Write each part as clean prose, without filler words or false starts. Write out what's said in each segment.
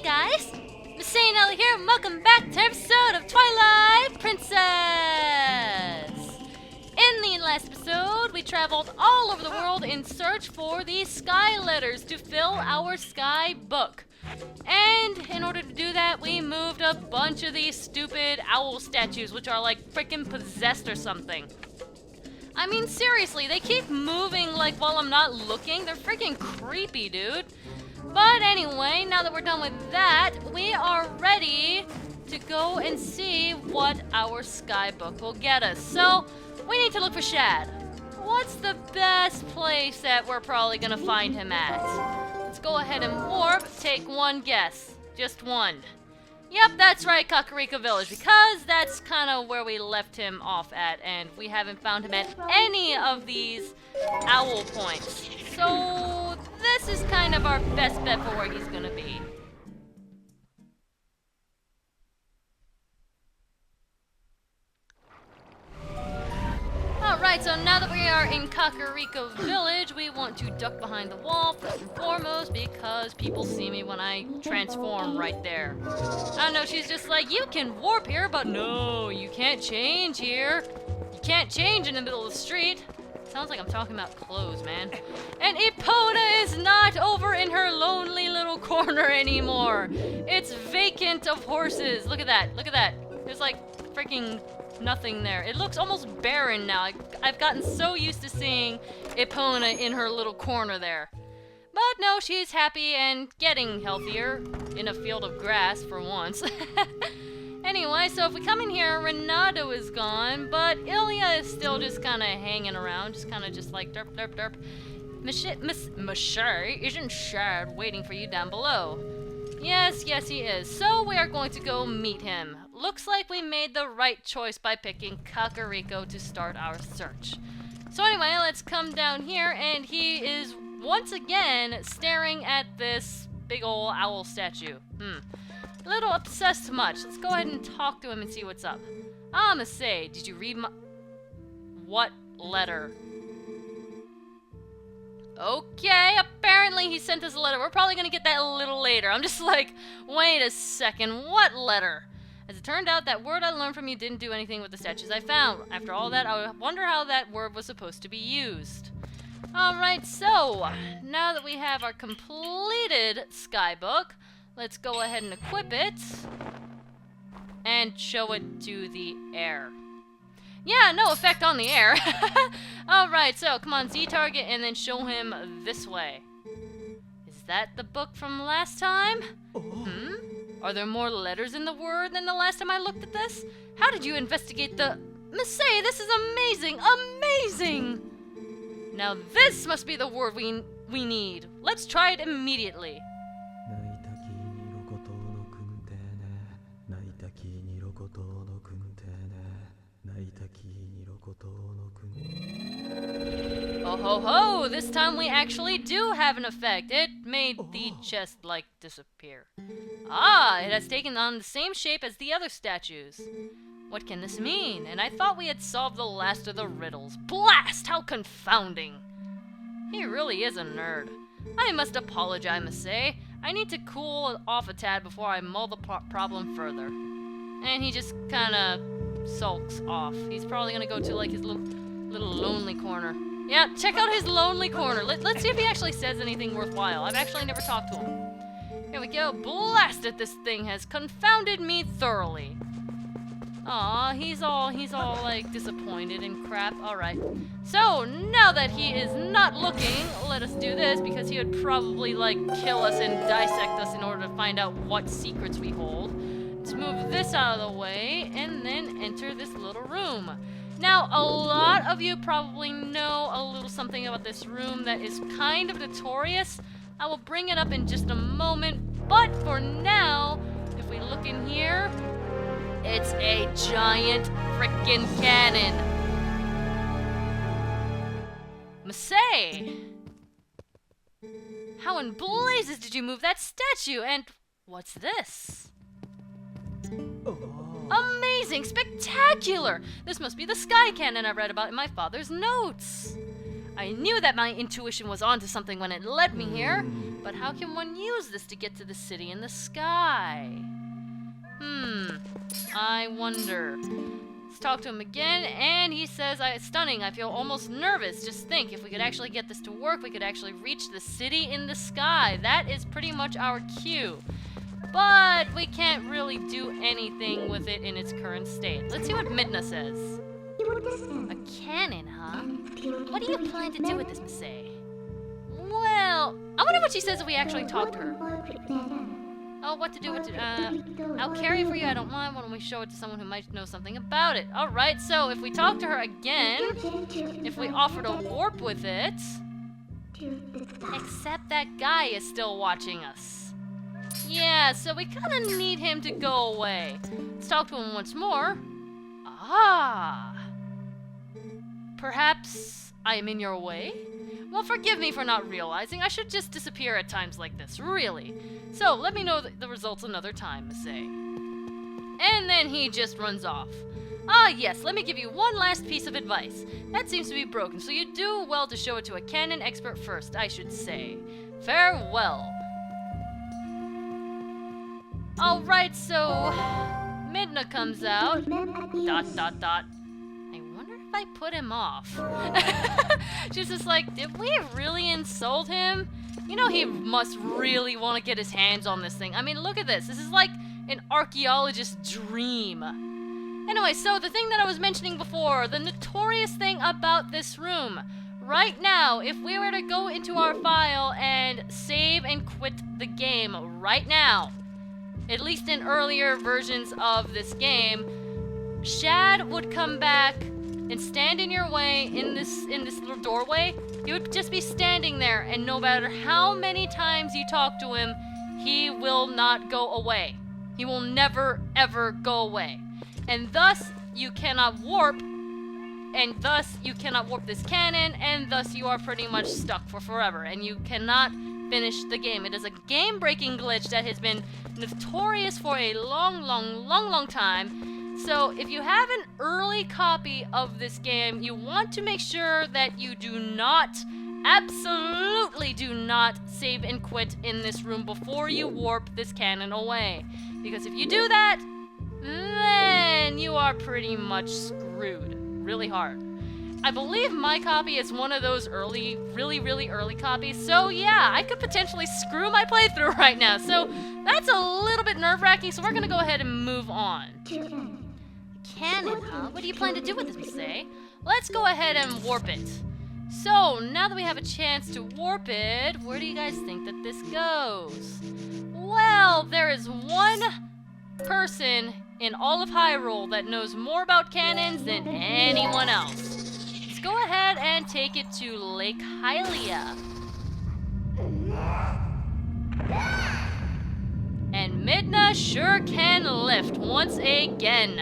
guys, MasaeAnela here, and welcome back to episode of Twilight Princess! In the last episode, we traveled all over the world in search for these sky letters to fill our sky book. And in order to do that, we moved a bunch of these stupid owl statues, which are like freaking possessed or something. I mean, seriously, they keep moving like while I'm not looking. They're freaking creepy, dude. But anyway, now that we're done with that, we are ready to go and see what our sky book will get us. So, we need to look for Shad. What's the best place that we're probably gonna find him at? Let's go ahead and warp. Take one guess. Just one. Yep, that's right, Kakariko Village, because that's kind of where we left him off at, and we haven't found him at any of these owl points. So, this is kind of our best bet for where he's gonna be. Alright, so now that we are in Kakariko Village, we want to duck behind the wall, first and foremost, because people see me when I transform right there. I don't know, she's just like, you can warp here, but no, you can't change here. You can't change in the middle of the street. Sounds like I'm talking about clothes, man. And Epona is not over in her lonely little corner anymore. It's vacant of horses. Look at that, look at that. There's like freaking nothing there. It looks almost barren now. I've gotten so used to seeing Epona in her little corner there. But no, she's happy and getting healthier in a field of grass for once. Anyway, so if we come in here, Renato is gone, but Ilya is still just kind of hanging around, just kind of just like derp derp derp. Masae, isn't Shad waiting for you down below? Yes, yes he is. So we are going to go meet him. Looks like we made the right choice by picking Kakariko to start our search. So anyway, let's come down here, and he is once again staring at this big ol' owl statue. A little obsessed much. Let's go ahead and talk to him and see what's up. Ah, Masae, did you read my... What letter? Okay, apparently he sent us a letter. We're probably gonna get that a little later. I'm just like, wait a second, what letter? As it turned out, that word I learned from you didn't do anything with the statues I found. After all that, I wonder how that word was supposed to be used. Alright, so, now that we have our completed skybook, let's go ahead and equip it and show it to the air. Yeah, no effect on the air. Alright, so come on, Z target, and then show him this way. Is that the book from last time? Are there more letters in the word than the last time I looked at this? How did you investigate the... Masae, this is amazing! Amazing! Now this must be the word we need. Let's try it immediately. Oh ho ho! This time we actually do have an effect. It made the chest, like, disappear. Ah, it has taken on the same shape as the other statues. What can this mean? And I thought we had solved the last of the riddles. Blast! How confounding! He really is a nerd. I must apologize, Masae. I need to cool off a tad before I mull the problem further. And he just kinda sulks off. He's probably gonna go to, like, his little lonely corner. Yeah, check out his lonely corner. Let's see if he actually says anything worthwhile. I've actually never talked to him. Here we go. Blast it! This thing has confounded me thoroughly. Aw, he's all like disappointed and crap. Alright. So, now that he is not looking, let us do this, because he would probably like kill us and dissect us in order to find out what secrets we hold. Let's move this out of the way, and then enter this little room. Now, a lot of you probably know a little something about this room that is kind of notorious. I will bring it up in just a moment, but for now, if we look in here, it's a giant frickin' cannon. Masae! How in blazes did you move that statue? And what's this? Amazing! Spectacular! This must be the sky cannon I read about in my father's notes. I knew that my intuition was onto something when it led me here, but how can one use this to get to the city in the sky? I wonder. Let's talk to him again, and he says, stunning, I feel almost nervous. Just think, if we could actually get this to work, we could actually reach the city in the sky. That is pretty much our cue. But we can't really do anything with it in its current state. Let's see what Midna says. A cannon, huh? What do you plan to do with this, Masay? Well, I wonder what she says if we actually talk to her. Oh, what to do, I'll carry it for you, I don't mind. Why don't we show it to someone who might know something about it? Alright, so if we talk to her again, if we offer to warp with it, except that guy is still watching us. Yeah, so we kind of need him to go away. Let's talk to him once more. Ah. Perhaps I am in your way? Well, forgive me for not realizing. I should just disappear at times like this, really. So, let me know the results another time, Masay. And then he just runs off. Ah, yes, let me give you one last piece of advice. That seems to be broken, so you do well to show it to a canon expert first, I should say. Farewell. Alright, so Midna comes out. ... I wonder if I put him off. She's just like, did we really insult him? You know he must really want to get his hands on this thing. I mean, look at this. This is like an archaeologist's dream. Anyway, so the thing that I was mentioning before, the notorious thing about this room. Right now, if we were to go into our file and save and quit the game right now, at least in earlier versions of this game, Shad would come back and stand in your way in this little doorway. He would just be standing there, and no matter how many times you talk to him, he will not go away. He will never, ever go away. And thus, you cannot warp, and thus you cannot warp this cannon, and thus you are pretty much stuck for forever, and you cannot finish the game. It is a game-breaking glitch that has been notorious for a long time. So if you have an early copy of this game, you want to make sure that you do not, absolutely do not save and quit in this room before you warp this cannon away. Because if you do that, then you are pretty much screwed. Really hard. I believe my copy is one of those early, really early copies. So yeah, I could potentially screw my playthrough right now. So that's a little bit nerve-wracking, so we're gonna go ahead and move on. Cannon, huh? What do you plan to do with this, Masay? Let's go ahead and warp it. So, now that we have a chance to warp it, where do you guys think that this goes? Well, there is one person in all of Hyrule that knows more about cannons than anyone else. Let's go ahead and take it to Lake Hylia. And Midna sure can lift once again.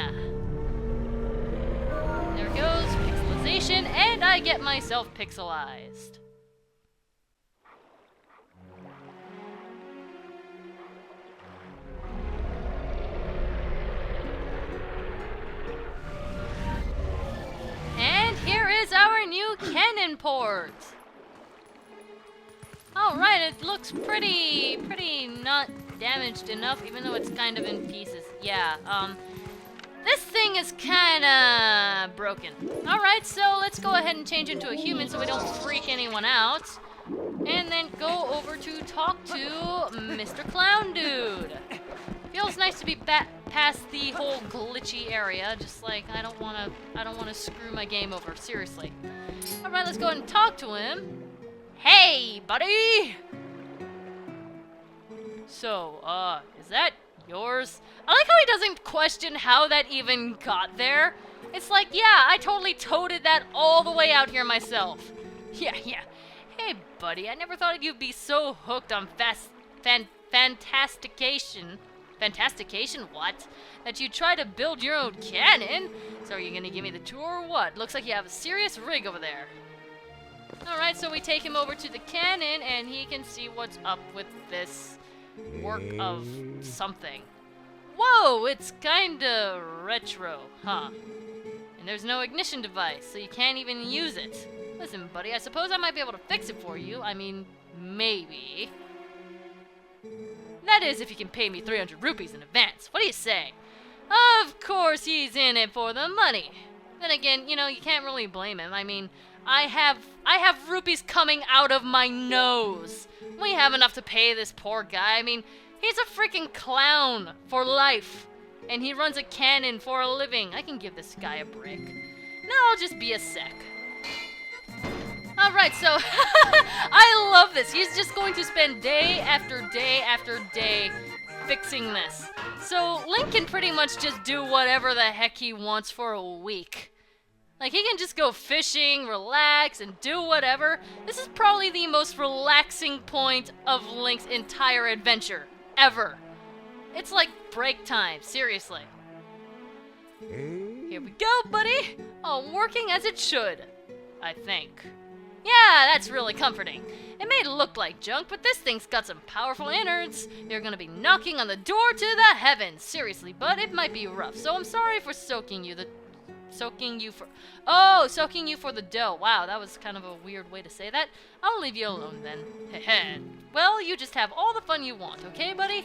There goes pixelization, and I get myself pixelized. And here is our new cannon port. Alright, it looks pretty not damaged enough, even though it's kind of in pieces. Yeah, this thing is kinda broken. Alright, so let's go ahead and change into a human so we don't freak anyone out. And then go over to talk to Mr. Clown Dude. Feels nice to be past the whole glitchy area. Just like, I don't wanna screw my game over, seriously. Alright, let's go ahead and talk to him. Hey, buddy! So, is that yours? I like how he doesn't question how that even got there. It's like, yeah, I totally toted that all the way out here myself. Yeah. Hey, buddy, I never thought you'd be so hooked on fantastication. Fantastication, what? That you try to build your own cannon? So are you gonna give me the tour or what? Looks like you have a serious rig over there. Alright, so we take him over to the cannon and he can see what's up with this work of something. Whoa, it's kinda retro, huh? And there's no ignition device, so you can't even use it. Listen, buddy, I suppose I might be able to fix it for you. I mean, maybe. That is, if you can pay me 300 rupees in advance. What do you say? Of course he's in it for the money. Then again, you know, you can't really blame him. I mean, I have rupees coming out of my nose. We have enough to pay this poor guy. I mean, he's a freaking clown for life. And he runs a cannon for a living. I can give this guy a break. Now I'll just be a sec. Alright, so I love this. He's just going to spend day after day after day fixing this. So Link can pretty much just do whatever the heck he wants for a week. Like, he can just go fishing, relax, and do whatever. This is probably the most relaxing point of Link's entire adventure, ever. It's like break time, seriously. Here we go, buddy. Oh, working as it should, I think. Yeah, that's really comforting. It may look like junk, but this thing's got some powerful innards. You're gonna be knocking on the door to the heavens. Seriously, bud, it might be rough. So I'm sorry for soaking you for the dough. Wow, that was kind of a weird way to say that. I'll leave you alone then. Heh. Well, you just have all the fun you want, okay, buddy?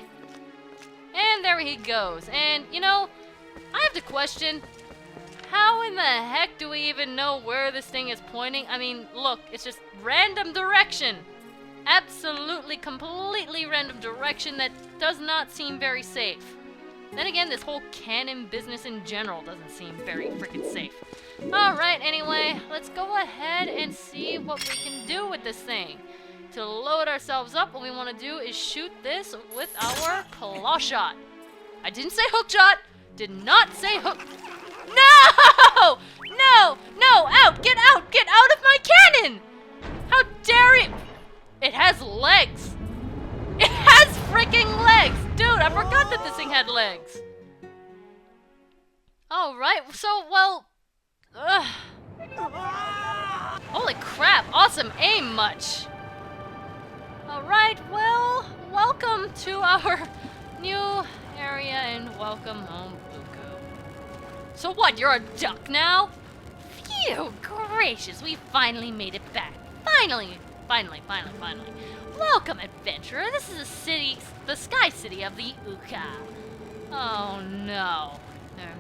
And there he goes. And, you know, I have to question, how in the heck do we even know where this thing is pointing? I mean, look, it's just random direction. Absolutely, completely random direction that does not seem very safe. Then again, this whole cannon business in general doesn't seem very freaking safe. Alright, anyway, let's go ahead and see what we can do with this thing. To load ourselves up, what we want to do is shoot this with our claw shot. I didn't say hook shot! Did not say hook... No! No! No! Out! Get out! Get out of my cannon! How dare you! It has legs! It has freaking legs! Dude, I forgot that this thing had legs. Alright, so, well... Holy crap, awesome aim much. Alright, well, welcome to our new area and welcome home, Uku. So what, you're a duck now? Phew, gracious, we finally made it back. Finally. Welcome, adventurer. This is the sky city of the Uka. Oh no.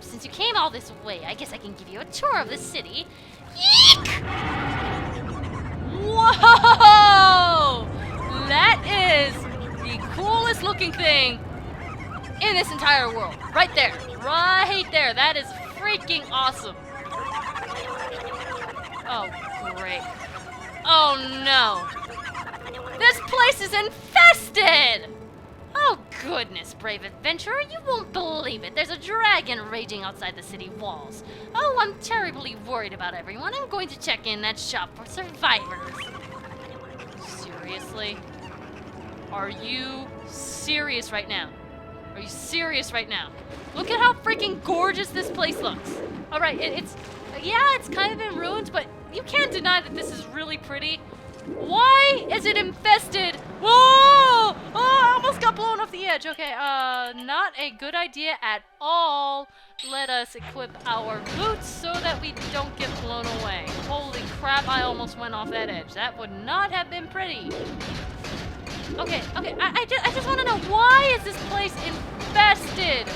Since you came all this way, I guess I can give you a tour of the city. Eek! Whoa! That is the coolest looking thing in this entire world. Right there. Right there. That is freaking awesome. Oh, great. Oh no. This place is infested! Oh goodness, brave adventurer, you won't believe it. There's a dragon raging outside the city walls. Oh, I'm terribly worried about everyone. I'm going to check in that shop for survivors. Seriously? Are you serious right now? Are you serious right now? Look at how freaking gorgeous this place looks. Alright, it's kind of in ruins, but you can't deny that this is really pretty. Why is it infested? Whoa! Oh, I almost got blown off the edge. Okay, not a good idea at all. Let us equip our boots so that we don't get blown away. Holy crap, I almost went off that edge. That would not have been pretty. Okay, I just want to know, why is this place infested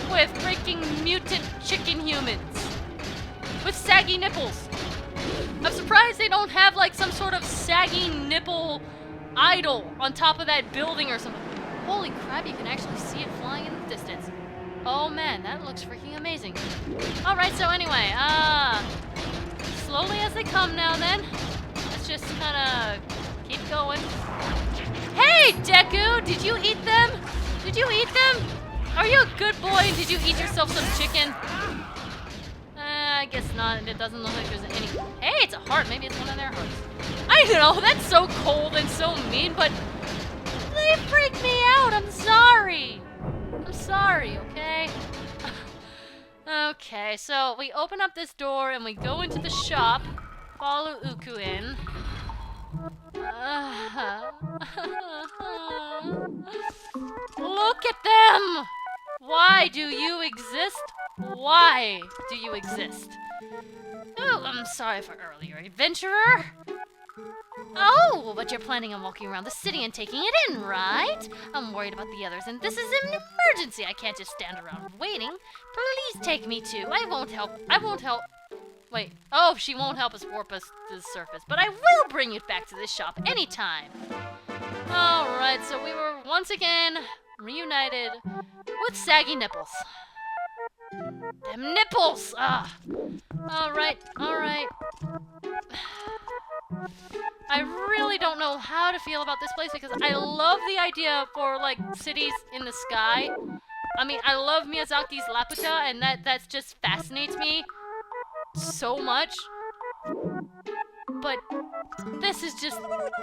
with freaking mutant chicken humans? With saggy nipples. I'm surprised they don't have like some sort of saggy nipple idol on top of that building or something. Holy crap, you can actually see it flying in the distance. Oh man, that looks freaking amazing. Alright, so anyway, slowly as they come now then. Let's just kinda keep going. Hey, Deku! Did you eat them? Did you eat them? Are you a good boy and did you eat yourself some chicken? I guess not. It doesn't look like there's any... Hey, it's a heart. Maybe it's one of their hearts. I know, that's so cold and so mean, but... They freak me out. I'm sorry. I'm sorry, okay? Okay, so we open up this door and we go into the shop. Follow Uku in. Look at them! Why do you exist? Why do you exist? Oh, I'm sorry for earlier, adventurer. Oh, but you're planning on walking around the city and taking it in, right? I'm worried about the others, and this is an emergency. I can't just stand around waiting. Please take me too. I won't help. Wait. Oh, she won't help us warp us to the surface, but I will bring you back to this shop anytime. Alright, so we were once again reunited with saggy nipples. Them nipples! Ah. Alright. I really don't know how to feel about this place because I love the idea for, like, cities in the sky. I mean, I love Miyazaki's Laputa, and that just fascinates me so much. But this is just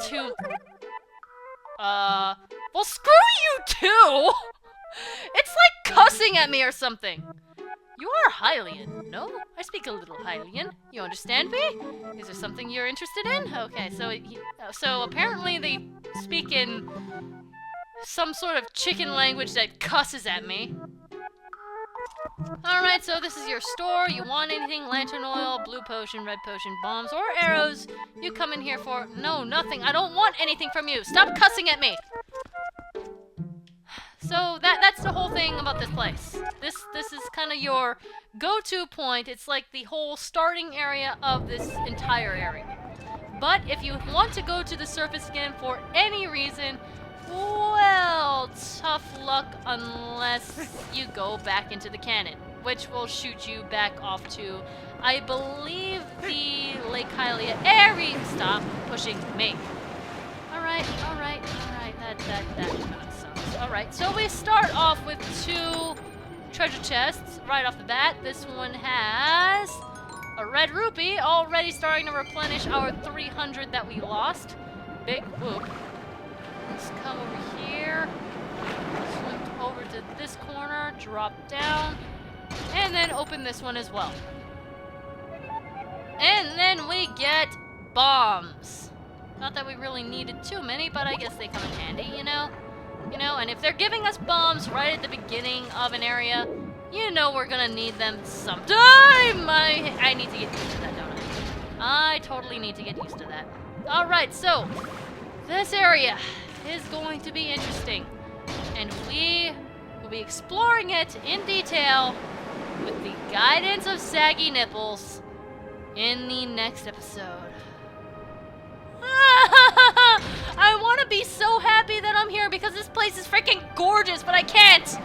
too... well, screw you too! It's like cussing at me or something. You are Hylian, no? I speak a little Hylian. You understand me? Is there something you're interested in? Okay, so apparently they speak in some sort of chicken language that cusses at me. Alright, so this is your store. You want anything? Lantern oil, blue potion, red potion, bombs, or arrows? You come in here for... No, nothing. I don't want anything from you. Stop cussing at me! So that's the whole thing about this place. This is kind of your go-to point. It's like the whole starting area of this entire area. But if you want to go to the surface again for any reason, well, tough luck unless you go back into the cannon, which will shoot you back off to, I believe, the Lake Hylia area. Stop pushing me. Alright. That kind of sucks. Alright, so we start off with 2 treasure chests right off the bat. This one has a red rupee, already starting to replenish our 300 that we lost. Big whoop. Let's come over here, swim over to this corner, drop down, and then open this one as well. And then we get bombs. Not that we really needed too many, but I guess they come in handy, you know? And if they're giving us bombs right at the beginning of an area, you know we're gonna need them sometime. I need to get used to that, don't I? I totally need to get used to that. Alright, so this area is going to be interesting, and we will be exploring it in detail with the guidance of saggy nipples in the next episode. I want to be so happy that I'm here because this place is freaking gorgeous, but I can't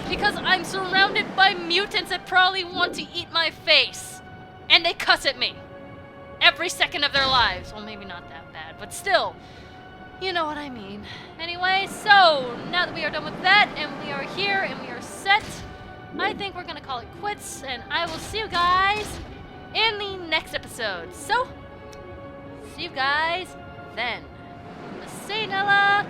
because I'm surrounded by mutants that probably want to eat my face, and they cuss at me every second of their lives. Well, maybe not that bad, but still, you know what I mean. Anyway, so now that we are done with that and we are here and we are set, I think we're gonna call it quits, and I will see you guys in the next episode. So, see you guys then. MasaeAnela